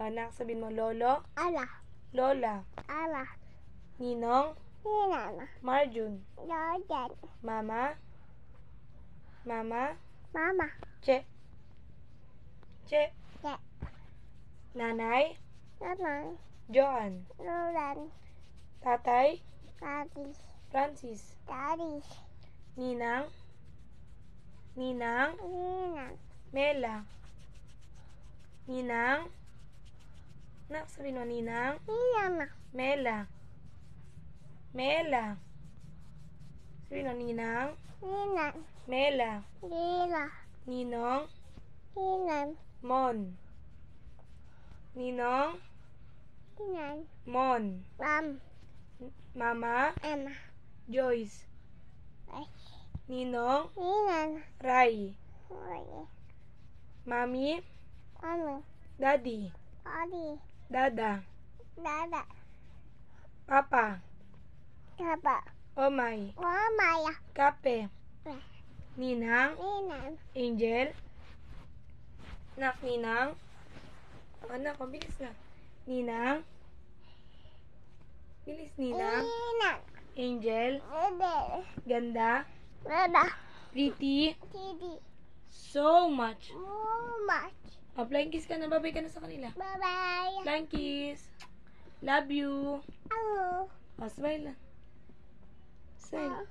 Anak, sabihin mo, Lolo, Ala. Lola, Ala. Ninong, Ninana. Marjun, Jordan. Mama, Mama, Mama. Che, Che, Che. Nanay, Nanay. Joan, Roland. Tatay, Daddy. Francis, Daddy. Ninang, Ninang, Nina. Mela, Ninang, anak, sabihin mo, Ninang, Ninana. Mela, Mela, sabihin mo, Ninang, Nina. Mela, Nina. Ninong, Ninan. Mon, Ninong, Ninan. Mon, Mom. Mama, Emma. Joyce, Ay. Ninong, Ninan. Rai, Oye. Mami, Mami. Daddy, Daddy. Dada, Dada. Papa, Papa. Omay, Mama. Kape, Ninang, Ninan. Angel, anak, Ninang, anak, mabilis na, Ninang, bilis, Ninang, Ninan. Angel, Dede. ganda, Dada. pretty, Didi. so much. Much. Flying kiss ka na, babay ka na sa kanila. Bye-bye. Flying kiss. Love you. Hello. Smile na. Smile.